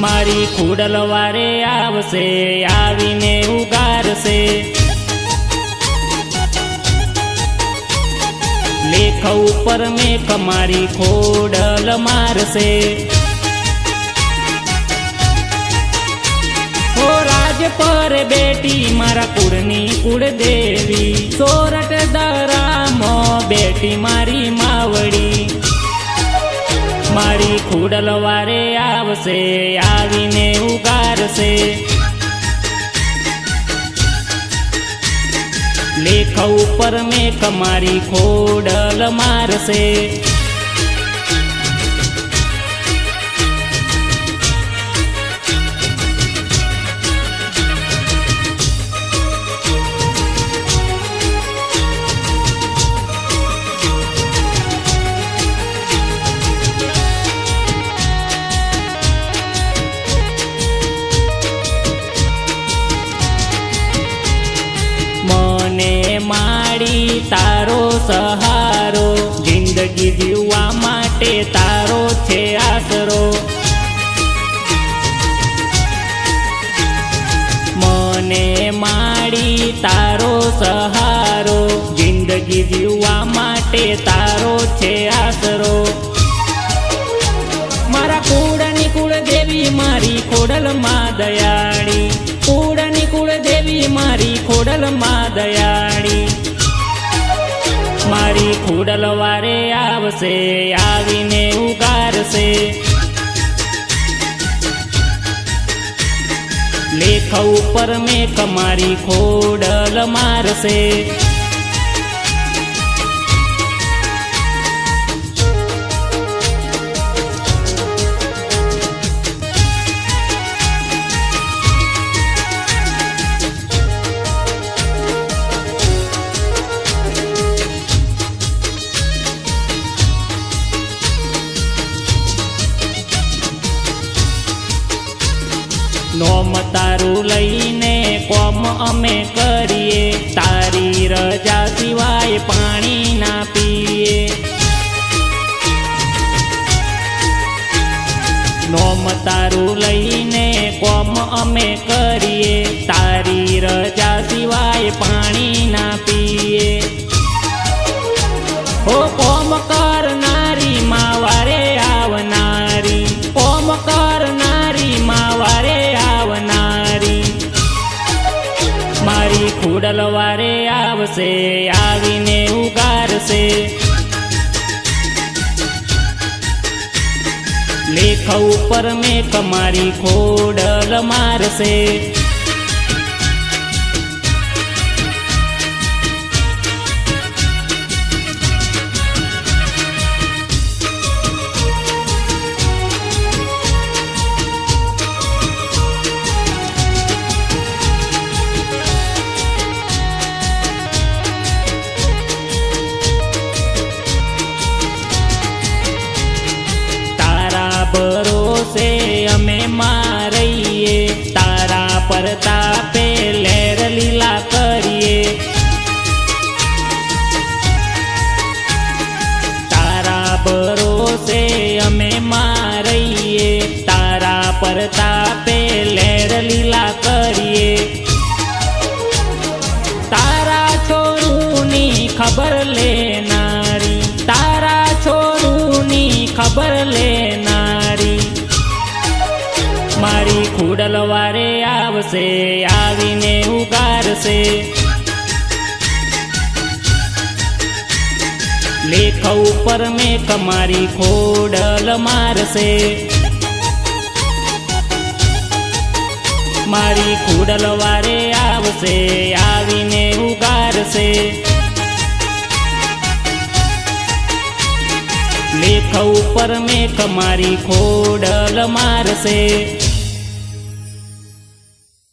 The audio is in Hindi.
मारी खूडल वारे आवशे आवीने उगारशे। लेख ऊपर मेख मारी खोडल मारशे। हो राज पर बेटी मारा कुळनी कुळदेवी। सोरठ दरामो बेटी मारी मावड़ी। मारी खूडल वारे आवशे आवीने उगारशे। लेख ऊपर मेख मारी खोडल मारशे। माड़ी तारो सहारो जिंदगी जीवा माटे तारो छे आसरो। मने माड़ी तारो सहारो जिंदगी जीवा माटे तारो छे आसरो। मारा कूड़नी कुळ देवी मारी खोडल मा दयाड़ी। कूड़नी कुळ देवी मारी खोडल मा दयाड़ी। मारी खूडल वारे आवशे आवीने उगारशे। लेख ऊपर मेख मारी खोडल मारशे। नोम तारू लईने कोम अमे करीए। तारी रजा सिवाय पाणी ना पीए। नोम तारू लईने कोम अमे करीए। तारी रजा सिवाय पाणी ना पीए। हो कोम करनारी मावारे आवनारी। कोम करनारी मावारे आवनारी। मारी खूडल वारे आवशे आवीने उगारशे। लेख ऊपर मेख मारी खोडल मारशे। भरोसे अमे मारईए। तारा परतापे लहर लीला करिए। तारा भरोसे अमे मारईए। तारा परतापे लहर लीला करिए। तारा छोरूनी खबर लेनारी। तारा छोरूनी खबर लेनारी। मारी खूडल वारे आवशे आवीने उगारशे। लेख ऊपर मेख मारी खोडल मारशे। मारी खूडल वारे आवशे आवीने उगारशे। लेख ऊपर मेख मारी खोडल मारशे।